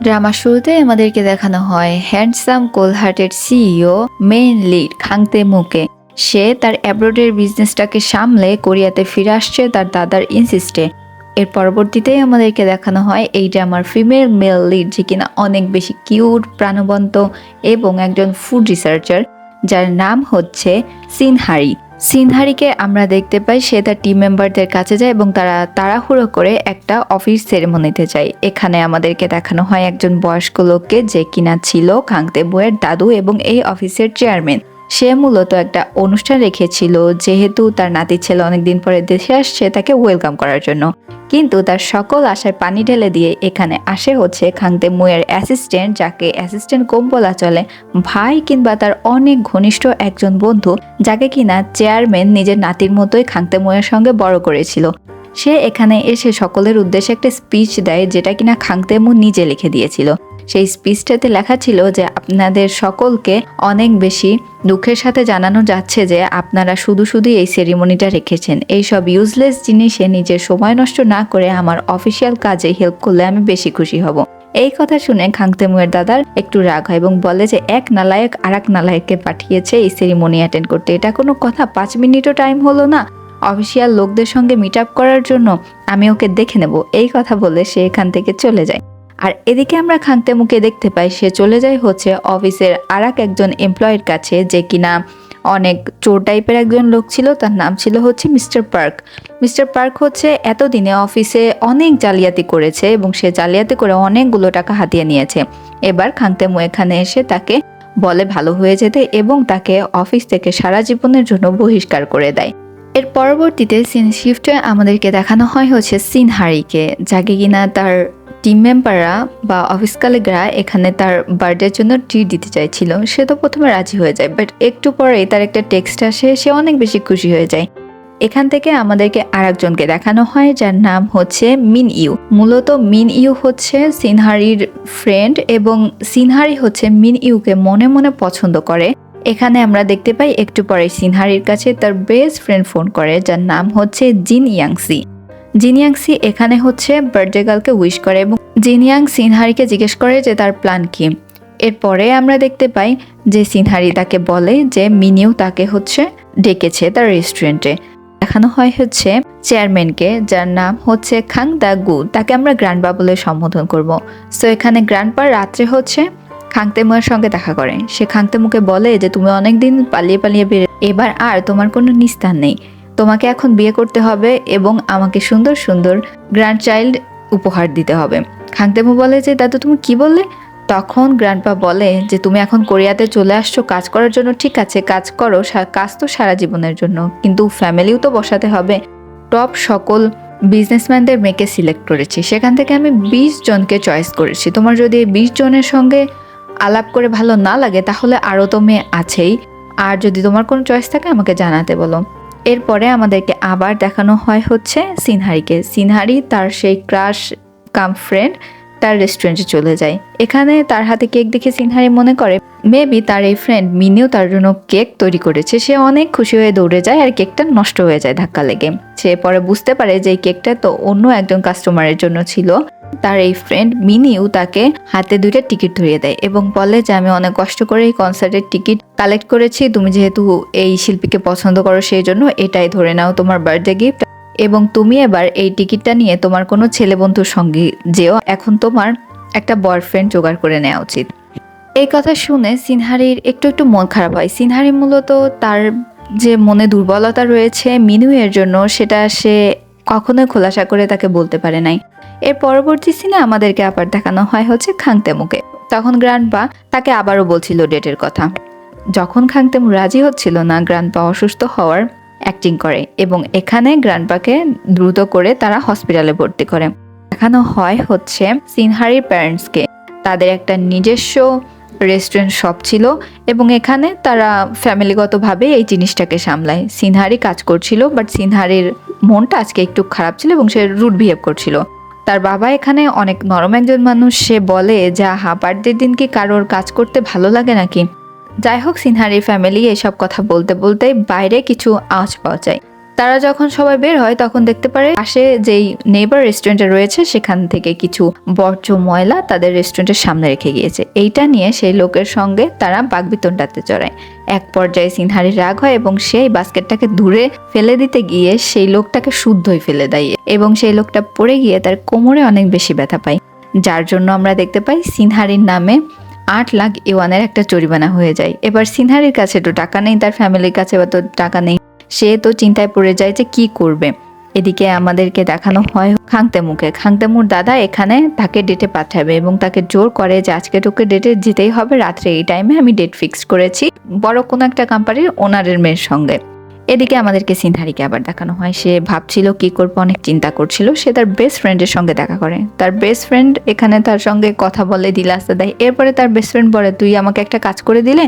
ড্রামার শুরুতেই আমাদেরকে দেখানো হয় হ্যান্ডসাম কোলহার্টের সিইও মেইন লিড খাংতে মুকে। সে তার অ্যাব্রোডের বিজনেসটাকে সামলে কোরিয়াতে ফিরে আসছে তার দাদার ইনসিস্টে। এর পরবর্তীতেই আমাদেরকে দেখানো হয় এই ড্রামার ফিমেল মেল লিড যে কিনা অনেক বেশি কিউট, প্রাণবন্ত এবং একজন ফুড রিসার্চার, যার নাম হচ্ছে সিনহারি। সিনহারিকে আমরা দেখতে পাই সে তার টিম মেম্বারদের কাছে যায় এবং তারা তাড়াহুড়ো করে একটা অফিস সেরেমনিতে যায়। এখানে আমাদেরকে দেখানো হয় একজন বয়স্ক লোককে যে কিনা ছিল খাংতে বউয়ের দাদু এবং এই অফিসের চেয়ারম্যান। সে মূলত একটা অনুষ্ঠান রেখেছিল যেহেতু তার নাতির ছেলে অনেকদিন পরে দেশে আসছে তাকে ওয়েলকাম করার জন্য, কিন্তু তার সকল আশায় পানি ঢেলে দিয়ে এখানে আসে হচ্ছে খাংতে মুয়ের অ্যাসিস্ট্যান্ট, যাকে অ্যাসিস্ট্যান্ট কম বলা চলে, ভাই কিংবা তার অনেক ঘনিষ্ঠ একজন বন্ধু, যাকে কিনা চেয়ারম্যান নিজের নাতির মতোই খাংতে মুয়ের সঙ্গে বড় করেছিল। সে এখানে এসে সকলের উদ্দেশ্যে একটা স্পিচ দেয় যেটা কিনা খাংতে মু নিজে লিখে দিয়েছিল। সেই স্পিচটাতে লেখা ছিল যে আপনাদের সকলকে অনেক বেশি দুঃখের সাথে জানানো যাচ্ছে যে আপনারা শুধু শুধু এই সেরিমনিটা রেখেছেন। এইসব ইউজলেস জিনিসে নিজের সময় নষ্ট না করে আমার অফিসিয়াল কাজে হেল্প করলে আমি বেশি খুশি হব। এই কথা শুনে খাংতে মুয়ের দাদার একটু রাগ হয় এবং বলে যে এক নালায়ক আর এক নালায়ককে পাঠিয়েছে এই সেরিমনি অ্যাটেন্ড করতে, এটা কোনো কথা? 5 মিনিটও টাইম হলো না অফিসিয়াল লোকদের সঙ্গে মিট আপ করার জন্য? আমি ওকে দেখে নেব। এই কথা বলে সে এখান থেকে চলে যায়। আর এদিকে আমরা খাংতে মুকে দেখতে পাই সে চলে যায় হচ্ছে অফিসের একজন এমপ্লয়ের কাছে, যে কিনা অনেক চোর টাইপের একজন লোক ছিল। তার নাম ছিল হচ্ছে মিস্টার পার্ক। মিস্টার পার্ক হচ্ছে এতদিনে অফিসে অনেক জালিয়াতি করেছে এবং সে জালিয়াতি করে অনেকগুলো টাকা হাতিয়ে নিয়েছে। এবার খাংতে মু এখানে এসে তাকে বলে ভালো হয়ে যেতে এবং তাকে অফিস থেকে সারা জীবনের জন্য বহিষ্কার করে দেয়। এর পরবর্তীতে সিন শিফটে আমাদেরকে দেখানো হয় হচ্ছে সিনহারিকে, যাকে কিনা তার টিম মেম্বাররা বা অফিস কালিগরা এখানে তার বার্থডের জন্য ট্রিট দিতে চাইছিল। সে তো প্রথমে রাজি হয়ে যায়, বাট একটু পরেই তার একটা টেক্সট আসে, সে অনেক বেশি খুশি হয়ে যায়। এখান থেকে আমাদেরকে আরেকজনকে দেখানো হয় যার নাম হচ্ছে মিন ইউ। মূলত মিন ইউ হচ্ছে সিনহারির ফ্রেন্ড এবং সিনহারি হচ্ছে মিন ইউকে মনে মনে পছন্দ করে। এখানে আমরা দেখতে পাই একটু পরে সিনহারির কাছে তার বেস্ট ফ্রেন্ড ফোন করে যার নাম হচ্ছে জিন ইয়াংসি। জিন ইয়াংসি এখানে হচ্ছে বার্থডে গার্লকে উইশ করে এবং জিন ইয়াং সিনহারিকে জিজ্ঞেস করে যে তার প্ল্যান কি। এরপরে আমরা দেখতে পাই যে সিনহারি তাকে বলে যে মিনিউ তাকে হচ্ছে ডেকেছে তার রেস্টুরেন্টে। দেখানো হয় হচ্ছে চেয়ারম্যানকে যার নাম হচ্ছে খাং দা গু, তাকে আমরা গ্র্যান্ডপা বলে সম্বোধন করব। সো এখানে গ্র্যান্ডপা রাত্রে হচ্ছে খাংতে মুয়ের সঙ্গে দেখা করে। সে খাংতে মুকে বলে যে তুমি অনেকদিন পালিয়ে পালিয়ে বেড়ে এবার আর তোমার কোনো নিস্তার নেই, তোমাকে এখন বিয়ে করতে হবে এবং আমাকে সুন্দর সুন্দর গ্র্যান্ড চাইল্ড উপহার দিতে হবে। খাংতে মু বলে যে দাদু তুমি কি বললে? তখন গ্র্যান্ডপা বলে যে তুমি এখন কোরিয়াতে চলে আসছো কাজ করার জন্য, ঠিক আছে কাজ করো, কাজ তো সারা জীবনের জন্য, কিন্তু ফ্যামিলিও তো বসাতে হবে। টপ সকল বিজনেসম্যানদের মেয়েকে সিলেক্ট করেছি, সেখান থেকে আমি 20 জনকে চয়েস করেছি। তোমার যদি এই 20 জনের সঙ্গে আলাপ করে ভালো না লাগে তাহলে আরও তো মেয়ে আছেই, আর যদি তোমার কোনো চয়েস থাকে আমাকে জানাতে বলো। এরপরে আমাদেরকে আবার দেখানো হয় হচ্ছে সিনহারিকে। সিনহারি তার সেই ক্রাশ কাম ফ্রেন্ড তার রেস্টুরেন্টে চলে যায়। এখানে তার হাতে কেক দেখে সিনহারি মনে করে মেবি তার এই ফ্রেন্ড মিনিও তার জন্য কেক তৈরি করেছে। সে অনেক খুশি হয়ে দৌড়ে যায় আর কেকটা নষ্ট হয়ে যায় ধাক্কা লেগে। সে পরে বুঝতে পারে যে এই কেকটা তো অন্য একজন কাস্টমারের জন্য ছিল। তার এই ফ্রেন্ড মিনিও তাকে হাতে 2টা টিকিট ধরিয়ে দেয় এবং বলে যে আমি অনেক কষ্ট করে এই কনসার্টের টিকিট কালেক্ট করেছি, তুমি যেহেতু এই শিল্পীকে পছন্দ করো সেই জন্য এটাই ধরে নাও তোমার বার্থডে গিফট, এবং তুমি এবার এই টিকিটটা নিয়ে তোমার কোনো ছেলে বন্ধুর সঙ্গে যেও, এখন তোমার একটা বয়ফ্রেন্ড জোগাড় করে নেওয়া উচিত। এই কথা শুনে সিনহারির একটু একটু মন খারাপ হয়। সিনহারি মূলত তার যে মনে দুর্বলতা রয়েছে মিনুয়ের জন্য সেটা সে কখনোই খোলাসা করে তাকে বলতে পারে নাই। এর পরবর্তী সিনে আমাদেরকে আবার দেখানো হয় হচ্ছে খাংতে মুকে। তখন গ্র্যান্ডপা তাকে আবারও বলছিল ডেটের কথা। যখন খাংতে মু রাজি হচ্ছিল না, গ্র্যান্ডপা অসুস্থ হওয়ার অ্যাক্টিং করে এবং এখানে গ্র্যান্ডপাকে দ্রুত করে তারা হসপিটালে ভর্তি করে। দেখানো হয় হচ্ছে সিনহারির প্যারেন্টসকে। তাদের একটা নিজস্ব রেস্টুরেন্ট শপ ছিল এবং এখানে তারা ফ্যামিলিগতভাবে এই জিনিসটাকে সামলায়। সিনহারি কাজ করছিল, বাট সিনহারির মনটা আজকে একটু খারাপ ছিল এবং সে রুড বিহেভ করছিল। তার বাবা এখানে অনেক নরম একজন মানুষ, সে বলে যে বার্থডের দিন কি কারোর কাজ করতে ভালো লাগে নাকি। যাই হোক, সিনহারির ফ্যামিলি এসব কথা বলতে বলতে বাইরে কিছু আওয়াজ পাওয়া যায়। তারা যখন সবাই বের হয় তখন দেখতে পারে পাশে যেই নেইবার রেস্টুরেন্টে রয়েছে সেখান থেকে কিছু বর্জ্য ময়লা তাদের রেস্টুরেন্টের সামনে রেখে গিয়েছে। এইটা নিয়ে সেই লোকের সঙ্গে তারা বাকবিতণ্ডাতে জড়ায়। এক পর্যায়ে সিনহারির রাগ হয় এবং সেই বাস্কেটটাকে দূরে ফেলে দিতে গিয়ে সেই লোকটাকে শুদ্ধই ফেলে দেয় এবং সেই লোকটা পড়ে গিয়ে তার কোমরে অনেক বেশি ব্যথা পায়, যার জন্য আমরা দেখতে পাই সিনহারির নামে 8 লাখ ইওয়ানের একটা জরিমানা হয়ে যায়। এবার সিনহারির কাছে তো টাকা নেই, তার ফ্যামিলির কাছে তো টাকা নেই, সে তো চিন্তায় পড়ে যায় যে কি করবে। এদিকে আমাদেরকে দেখানো হয় খাংতেমুর দাদা এখানে তাকে ডেটে পাঠাবে এবং তাকে জোর করে যে আজকে তোকে ডেটে যেতেই হবে, রাত্রে এই টাইমে আমি ডেট ফিক্স করেছি বড় কোনো একটা কোম্পানির ওনারের মেয়ের সঙ্গে। এদিকে আমাদেরকে সিনহারিকে আবার দেখানো হয়, সে ভাবছিল কি করবে, অনেক চিন্তা করছিল। সে তার বেস্ট ফ্রেন্ডের সঙ্গে দেখা করে, তার বেস্ট ফ্রেন্ড এখানে তার সঙ্গে কথা বলে দিলাসা দেয়। এরপরে তার বেস্ট ফ্রেন্ড বলে, তুই আমাকে একটা কাজ করে দিলে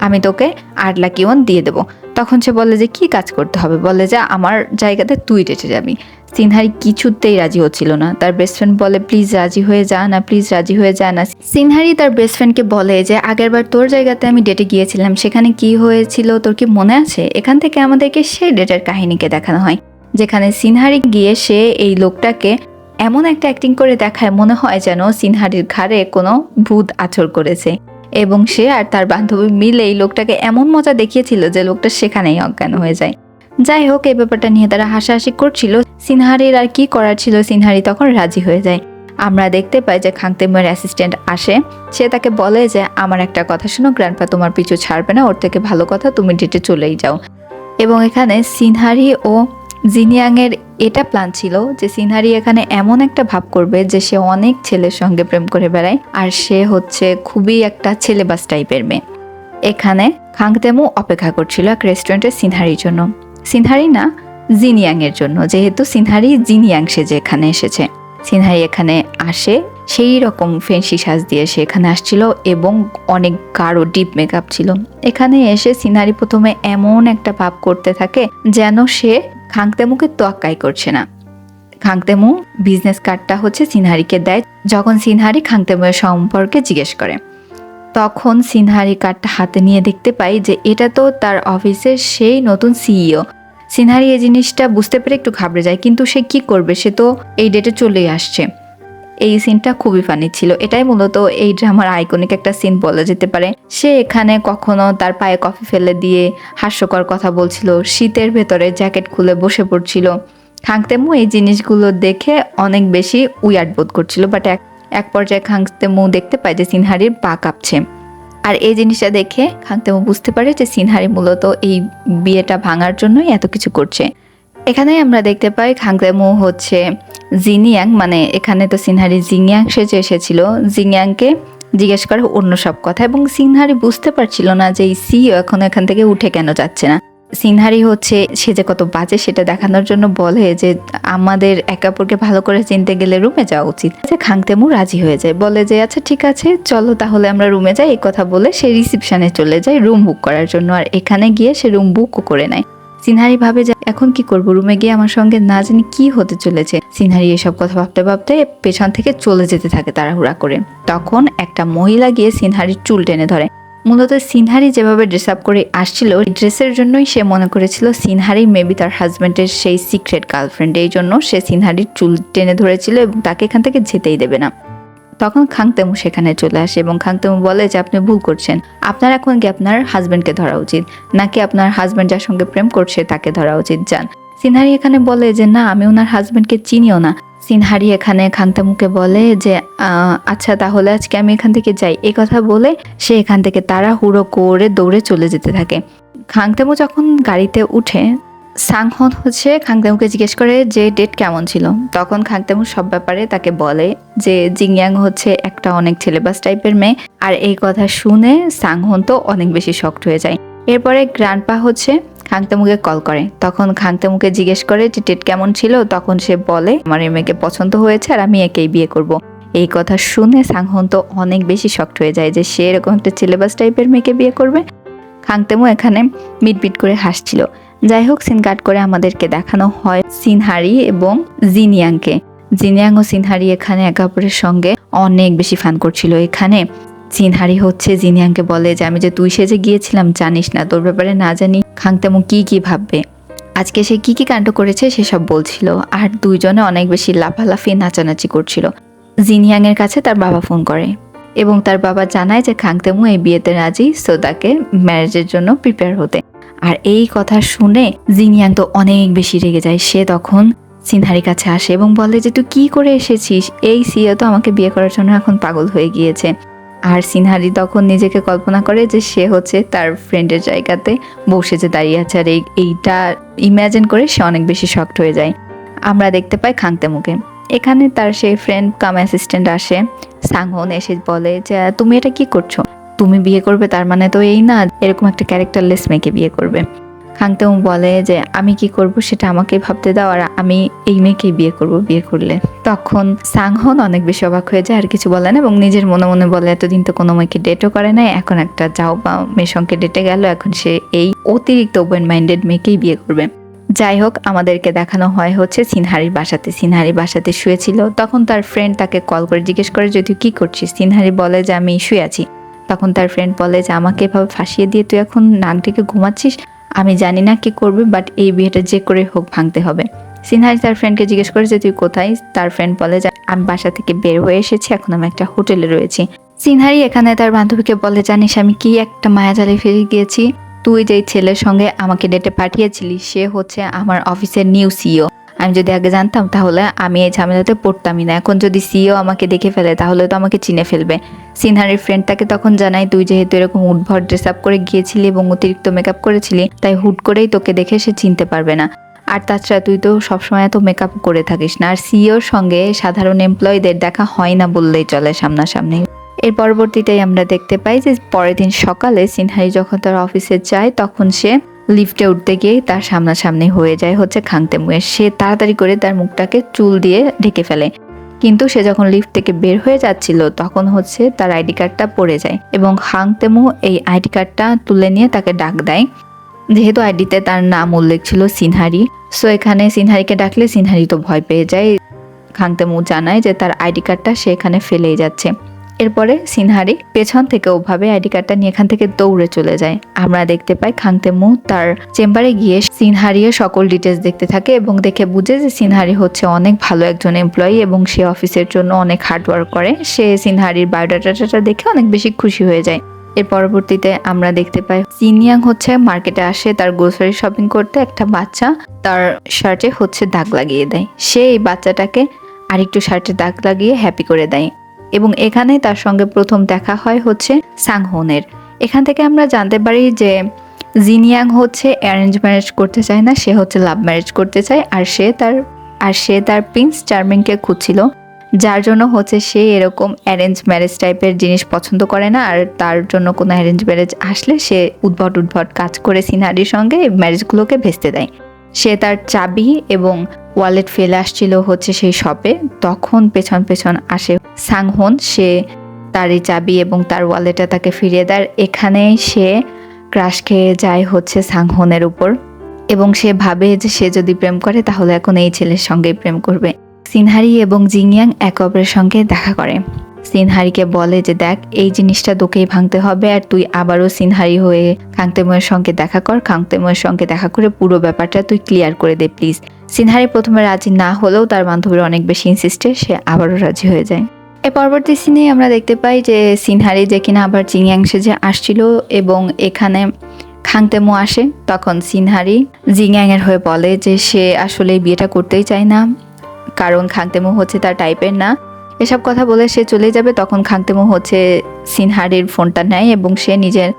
আমি তোকে 8 লাখ ইওয়ান দিয়ে দেবো। তখন সে বলে যে কি কাজ করতে হবে, বলে যে আমার জায়গাতে তুই ডেটে যাবি। সিনহারি কিছুতেই রাজি হচ্ছিল না। তার বেস্ট ফ্রেন্ড বলে, প্লিজ রাজি হয়ে যা না, প্লিজ রাজি হয়ে যা না। সিনহারি তার বেস্ট ফ্রেন্ডকে বলে যে আগেরবার তোর জায়গাতে আমি ডেটে গিয়েছিলাম, সেখানে কি হয়েছিল তোর কি মনে আছে? এখান থেকে আমাদেরকে সেই ডেটের কাহিনীকে দেখানো হয়, যেখানে সিনহারি গিয়ে সে এই লোকটাকে এমন একটা অ্যাক্টিং করে দেখায় মনে হয় যেন সিনহারির ঘাড়ে কোনো ভূত আছড় করেছে, এবং সে আর তার বান্ধবী মিলে এই লোকটাকে এমন মজা দেখিয়েছিল যে লোকটা সেখানেই অজ্ঞান হয়ে যায়। যাই হোক, এই ব্যাপারটা নিয়ে তারা হাসাহাসি করছিল। সিনহারির আর কি করার ছিল, সিনহারি তখন রাজি হয়ে যায়। আমরা দেখতে পাই যে খাংতেমের অ্যাসিস্ট্যান্ট আসে, সে তাকে বলে যে আমার একটা কথা শোনো, গ্র্যান্ডপা তোমার পিছু ছাড়বে না, ওর থেকে ভালো কথা তুমি ডেটে চলেই যাও। এবং এখানে সিনহারি ও জিনিয়াংয়ের এটা প্ল্যান ছিল যে সিনহারি এখানে এমন একটা ভাব করবে যে সে অনেক ছেলের সঙ্গে প্রেম করে বেড়ায়, আর সে হচ্ছে খুবই একটা ছেলেবাজ টাইপের মেয়ে। এখানে খাংতেমু অপেক্ষা করছিল এক রেস্টুরেন্টে সিনহারির জন্য, সিনহারি না জিনিয়াং এর জন্য, যেহেতু সিনহারি জিনিয়াং সেজে এখানে এসেছে। সিনহারি এখানে আসে সেই রকম ফেন্সি সাজ দিয়ে সে এখানে আসছিল এবং অনেক গাঢ় ডিপ মেকআপ ছিল। এখানে এসে সিনহারি প্রথমে এমন একটা ভাব করতে থাকে যেন সে খাংতেমুকে তোয়াক্কাই করছে না। খাংতেমু বিজনেস কার্ডটা হচ্ছে সিনহারিকে দেয়। যখন সিনহারি খাংতেমুয়ের সম্পর্কে জিজ্ঞেস করে, তখন সিনহারি কার্ডটা হাতে নিয়ে দেখতে পাই যে এটা তো তার অফিসের সেই নতুন সিইও। সিনহারি এই জিনিসটা বুঝতে পেরে একটু ঘাবড়ে যায়, কিন্তু সে কি করবে, সে তো এই ডেটে চলেই আসছে। এই সিনটা খুবই ফানি ছিল, এটাই মূলত এই ড্রামার আইকনিক একটা সিন বলা যেতে পারে। সে এখানে কখনো তার পায়ে কফি ফেলে দিয়ে হাস্যকর কথা বলছিল, শীতের ভেতরে জ্যাকেট খুলে বসে পড়ছিল। খাংতেমু এই জিনিসগুলো দেখে অনেক বেশি উইয়ার্ড বোধ করছিল, বাট এক পর্যায়ে খাংতেমু দেখতে পায় যে সিনহারির পা কাঁপছে, আর এই জিনিসটা দেখে খাংতেমু বুঝতে পারে যে সিনহারি মূলত এই বিয়েটা ভাঙার জন্যই এত কিছু করছে। এখানে আমরা দেখতে পাই খাংতেমু হচ্ছে জিনিয়াং, মানে এখানে তো সিনহারি জিনিয়াং সেজে এসেছিল, জিনিয়াংকে জিজ্ঞেস করে অন্য সব কথা, এবং সিনহারি বুঝতে পারছিল না যে এই সিইও এখন এখান থেকে উঠে কেন যাচ্ছে না। সিনহারি হচ্ছে সে যে কত বাজে সেটা দেখানোর জন্য বলে যে আমাদের একে অপরকে ভালো করে চিনতে গেলে রুমে যাওয়া উচিত। খাংতেমু রাজি হয়ে যায়, বলে যে আচ্ছা ঠিক আছে চলো তাহলে আমরা রুমে যাই। এই কথা বলে সে রিসেপশনে চলে যায় রুম বুক করার জন্য, আর এখানে গিয়ে সে রুম বুকও করে নেয়। সিনহারি ভাবে যে এখন কি করব, রুমে গিয়ে আমার সঙ্গে না জানি কি হতে চলেছে। সিনহারি এসব কথা ভাবতে ভাবতে পেছন থেকে চলে যেতে থাকে তাড়াহুড়া করে। তখন একটা মহিলা গিয়ে সিনহারির চুল টেনে ধরে। মূলত সিনহারি যেভাবে ড্রেস আপ করে আসছিল, ড্রেসের জন্যই সে মনে করেছিল সিনহারি মেবি তার হাজব্যান্ডের সেই সিক্রেট গার্লফ্রেন্ড, এই জন্য সে সিনহারির চুল টেনে ধরেছিল এবং তাকে এখান থেকে যেতেই দেবে না। তখন খাংতেমু সেখানে চলে আসে এবং খাংতেমু বলে যে আপনি ভুল করছেন, আপনার এখন কি আপনার হাজব্যান্ডকে ধরা উচিত, নাকি আপনার হাজব্যান্ড যার সঙ্গে প্রেম করছে তাকে ধরা উচিত, যান। সিনহারি এখানে বলে যে না, আমি ওনার হাজব্যান্ডকে চিনিও না। সিনহারি এখানে খাংতেমুকে বলে যে আচ্ছা তাহলে আজকে আমি এখান থেকে যাই। এই কথা বলে সে এখান থেকে তাড়াহুড়ো করে দৌড়ে চলে যেতে থাকে। খাংতেমু যখন গাড়িতে উঠে, সাংহন হচ্ছে খাংতেমুকে জিজ্ঞেস করে যে ডেট কেমন ছিল। তখন খাংতেমু সব ব্যাপারে তাকে বলে যে জিংয়াং হচ্ছে একটা অনেক ছেলেবাজ টাইপের মেয়ে, আর এই কথা শুনে সাংহন তো অনেক বেশি শকড হয়ে যায়। এরপরে গ্র্যান্ডপা হচ্ছে খাংতেমুকে কল করে, তখন খাংতেমুকে জিজ্ঞেস করে যে ডেট কেমন ছিল। তখন সে বলে আমার এই মেয়েকে পছন্দ হয়েছে আর আমি একেই বিয়ে করব। এই কথা শুনে সাংহন তো অনেক বেশি শকড হয়ে যায় যে সে এরকম একটা ছেলেবাজ টাইপের মেয়েকে বিয়ে করবে। খাংতেমু এখানে মিটমিট করে হাসছিল। যাই হোক, সিন কাট করে আমাদেরকে দেখানো হয় সিনহারি এবং জিনিয়াংকে। জিনিয়াং ও সিনহারি এখানে একে অপরের সঙ্গে অনেক বেশি ফান করছিল। এখানে সিনহারি হচ্ছে জিনিয়াংকে বলে যে আমি যে তুই সেজে গিয়েছিলাম জানিস না, তোর ব্যাপারে না জানি খাংতেমু কি কি ভাববে। আজকে সে কি কি কাণ্ড করেছে সেসব বলছিল, আর দুইজনে অনেক বেশি লাফালাফি নাচানাচি করছিল। জিনিয়াং এর কাছে তার বাবা ফোন করে এবং তার বাবা জানায় যে খাংতেমু এই বিয়েতে রাজি, সো তাকে ম্যারেজের জন্য প্রিপেয়ার হতে। আর এই কথা শুনে জিনিয়াং তো অনেক বেশি রেগে যায়। সে তখন সিনহারির কাছে আসে এবং বলে যে তুই কি করে এসেছিস, এই সিও তো আমাকে বিয়ে করার জন্য এখন পাগল হয়ে গিয়েছে। আর সিনহারি তখন নিজেকে কল্পনা করে যে সে হচ্ছে তার ফ্রেন্ডের জায়গাতে বসে যে দাঁড়িয়ে আছে, আর এইটা ইমাজিন করে সে অনেক বেশি শকড হয়ে যায়। আমরা দেখতে পাই খাংতেমুকে। এখানে তার সেই ফ্রেন্ড কাম অ্যাসিস্ট্যান্ট আসে, সাংহন, এসে বলে যে তুমি এটা কি করছো, তুমি বিয়ে করবে তার মানে তো এই না এরকম একটা ক্যারেক্টারলেস মেয়েকে বিয়ে করবে। খাংতেমু বলে যে আমি কি করব সেটা আমাকে ভাবতে দাও, আর আমি এই মেয়েকেই বিয়ে করব বিয়ে করলে। তখন সাংহন অনেক বেশি অবাক হয়ে যায়, আর কিছু বলে না এবং নিজের মনে মনে বলে এতদিন তো কোনো মেয়েকে ডেটও করে নাই, এখন একটা যাও বা মেয়ের সঙ্গে ডেটে গেল, এখন সে এই অতিরিক্ত ওপেন মাইন্ডেড মেয়েকেই বিয়ে করবে। যাই হোক, আমাদেরকে দেখানো হয় হচ্ছে সিনহারির বাসাতে। সিনহারি বাসাতে শুয়েছিল, তখন তার ফ্রেন্ড তাকে কল করে জিজ্ঞেস করে যে তুই কি করছিস। সিনহারি বলে যে আমি শুয়ে আছি। তখন তার ফ্রেন্ড বলে যে আমাকে এভাবে ফাঁসিয়ে দিয়ে তুই এখন নাক ডেকে ঘুমাচ্ছিস, আমি জানি না কি করবে, বাট এই বিয়েটা যে করে হোক ভাঙতে হবে। সিনহারি তার ফ্রেন্ডকে জিজ্ঞেস করে যে তুই কোথায়। তার ফ্রেন্ড বলে যে আমি বাসা থেকে বের হয়ে এসেছি, এখন আমি একটা হোটেলে রয়েছি। সিনহারি এখানে তার বান্ধবীকে বলে জানিস আমি কি একটা মায়াজালে ফেলে গিয়েছি, তুই যেই ছেলের সঙ্গে আমাকে ডেটে পাঠিয়েছিলি সে হচ্ছে আমার অফিসের নিউ সিইও। আমি যদি আগে জানতাম তাহলে আমি এই ঝামেলাতে পড়তামই না, এখন যদি সিইও আমাকে দেখে ফেলে তাহলে তো আমাকে চিনে ফেলবে। সিনহারির ফ্রেন্ড তাকে তখন জানাই তুই যেহেতু এরকম উদ্ভট ড্রেস আপ করে গিয়েছিলি এবং অতিরিক্ত মেকআপ করেছিলি, তাই হুট করেই তোকে দেখে সে চিনতে পারবে না। আর তাছাড়া তুই তো সবসময় এত মেকআপ করে থাকিস না, আর সিইওর সঙ্গে সাধারণ এমপ্লয়ীদের দেখা হয় না বললেই চলে সামনাসামনি। এর পরবর্তীতেই আমরা দেখতে পাই যে পরের দিন সকালে সিনহারি যখন তার অফিসে যায় তখন সে লিফটে উঠতে গিয়ে তার সামনাসামনি হয়ে যায় হচ্ছে খাংতেমুয়ের। সে তাড়াতাড়ি করে তার মুখটাকে চুল দিয়ে ঢেকে ফেলে, কিন্তু সে যখন লিফট থেকে বের হয়ে যাচ্ছিল তখন হচ্ছে তার আইডি কার্ডটা পড়ে যায় এবং খাংতেমু এই আইডি কার্ডটা তুলে নিয়ে তাকে ডাক দেয়। যেহেতু আইডিতে তার নাম উল্লেখ ছিল সিনহারি, সো এখানে সিনহারিকে ডাকলে সিনহারি তো ভয় পেয়ে যায়। খাংতেমু জানায় যে তার আইডি কার্ডটা সে এখানে ফেলেই যাচ্ছে। এরপরে সিনহারি পেছন থেকে ওভাবে আইডি কার্ডটা নিয়ে এখান থেকে দৌড়ে চলে যায়। আমরা দেখতে পাই খাংতেমু তার চেম্বারে গিয়ে সিনহারির সকল ডিটেলস দেখতে থাকে এবং দেখে বুঝে যে সিনহারি হচ্ছে অনেক ভালো একজন এমপ্লয়ি এবং সে অফিসের জন্য অনেক হার্ডওয়ার্ক করে। সে সিনহারির বায়োডাটাটা দেখে অনেক বেশি খুশি হয়ে যায়। এর পরবর্তীতে আমরা দেখতে পাই জিনিয়াং হচ্ছে মার্কেটে আসে তার গ্রোসারি শপিং করতে। একটা বাচ্চা তার শার্টে হচ্ছে দাগ লাগিয়ে দেয়, সে এই বাচ্চাটাকে আরেকটু শার্টে দাগ লাগিয়ে হ্যাপি করে দেয় এবং এখানে তার সঙ্গে প্রথম দেখা হয় হচ্ছে সাংহনের। এখান থেকে আমরা জানতে পারি যে জিনিয়াং হচ্ছে অ্যারেঞ্জ ম্যারেজ করতে চায় না, সে হচ্ছে লাভ ম্যারেজ করতে চায়। আর সে তার প্রিন্স চার্মিংকে খুঁজছিল, যার জন্য হচ্ছে সে এরকম অ্যারেঞ্জ ম্যারেজ টাইপের জিনিস পছন্দ করে না। আর তার জন্য কোনো অ্যারেঞ্জ ম্যারেজ আসলে সে উদ্ভট কাজ করে সিনহারির সঙ্গে ম্যারেজগুলোকে ভেস্তে দেয়। সে তার চাবি এবং ওয়ালেট ফেলে আসছিল হচ্ছে সেই শপে, তখন পেছন পেছন আসে সাংহন। সে তার এই চাবি এবং তার ওয়ালেটটা তাকে ফিরিয়ে দেয়। এখানে সে ক্রাশ খেয়ে যায় হচ্ছে সাংহনের উপর এবং সে ভাবে যে সে যদি প্রেম করে তাহলে এখন এই ছেলের সঙ্গেই প্রেম করবে। সিনহারি এবং জিনিয়াং একে অপরের সঙ্গে দেখা করে। সিনহারিকে বলে যে দেখ এই জিনিসটা তোকেই ভাঙতে হবে, আর তুই আবারও সিনহারি হয়ে খাংতেমুয়ের সঙ্গে দেখা কর, খাংতেমুয়ের সঙ্গে দেখা করে পুরো ব্যাপারটা তুই ক্লিয়ার করে দে প্লিজ। সিনহারি প্রথমে রাজি না হলেও তার বান্ধবীর অনেক বেশি ইনসিস্টে, সে আবারও রাজি হয়ে যায়। এর পরবর্তী সিনে আমরা দেখতে পাই যে সিনহারি যে কিনা আবার জিনিয়াং সেজে আসছিল এবং এখানে খাংতেমু আসে। তখন সিনহারি জিনিয়াং এর হয়ে বলে যে সে আসলে বিয়েটা করতেই চায় না, কারণ খাংতেমু হচ্ছে তার টাইপের না। এসব কথা বলে সে চলে যাবে। তখন খাংতেমু হচ্ছে সিনহারির ফোনটা নেয় এবং সে নিজের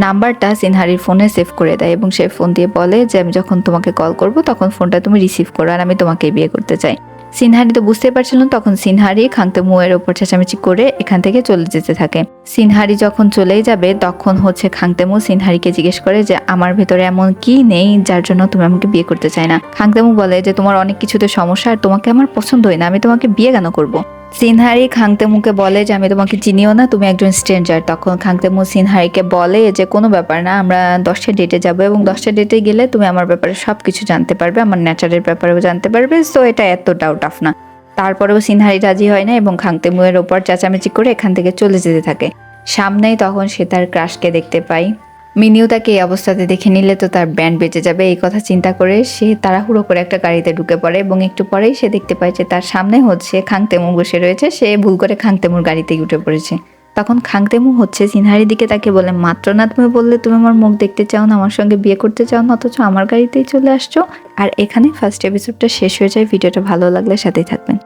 নাম্বারটা সিনহারির ফোনে সেভ করে দেয় এবং সে ফোন দিয়ে বলে যে আমি যখন তোমাকে কল করব তখন ফোনটা তুমি রিসিভ করো, আর আমি তোমাকে বিয়ে করতে চাই। সিনহারি তো বুঝতে পারছিল, তখন সিনহারি খাংতেমু এর ওপর চেঁচামেচি করে এখান থেকে চলে যেতে থাকে। সিনহারি যখন চলেই যাবে তখন হচ্ছে খাংতেমু সিনহারিকে জিজ্ঞেস করে যে আমার ভেতরে এমন কি নেই যার জন্য তুমি আমাকে বিয়ে করতে চাই না। খাংতেমু বলে যে তোমার অনেক কিছুতে সমস্যা, আর তোমাকে আমার পছন্দ হয় না, আমি তোমাকে বিয়ে কেন করবো। সিনহারি খাংতেমুকে বলে যে আমি তোমাকে চিনিও না, তুমি একজন স্ট্রেঞ্জার। তখন খাংতেমু সিনহারিকে বলে যে কোনো ব্যাপার না, আমরা 10টা ডেটে যাবো এবং 10টা ডেটে গেলে তুমি আমার ব্যাপারে সবকিছু জানতে পারবে, আমার নেচারের ব্যাপারেও জানতে পারবে, সো এটা এতটাও টাফ না। তারপরেও সিনহারি রাজি হয় না এবং খাংতেমুয়ের ওপর চেঁচামেচি করে এখান থেকে চলে যেতে থাকে। সামনেই তখন সে তার ক্রাশকে দেখতে পায়। মিনিও তাকে এই অবস্থাতে দেখে নিলে তো তার ব্যান্ড বেঁচে যাবে, এই কথা চিন্তা করে সে তাড়াহুড়ো করে একটা গাড়িতে ঢুকে পড়ে এবং একটু পরেই সে দেখতে পায় যে তার সামনে হচ্ছে খাংতেমু বসে রয়েছে। সে ভুল করে খাংতেমুর গাড়িতেই উঠে পড়েছে। তখন খাংতেমু হচ্ছে সিনহারির দিকে তাকে বলে, মাত্র না তুমি বললে তুমি আমার মুখ দেখতে চাও না, আমার সঙ্গে বিয়ে করতে চাও না, অথচ আমার গাড়িতেই চলে আসছো। আর এখানে ফার্স্ট এপিসোডটা শেষ হয়ে যায়। ভিডিওটা ভালো লাগলে সাথেই থাকবেন।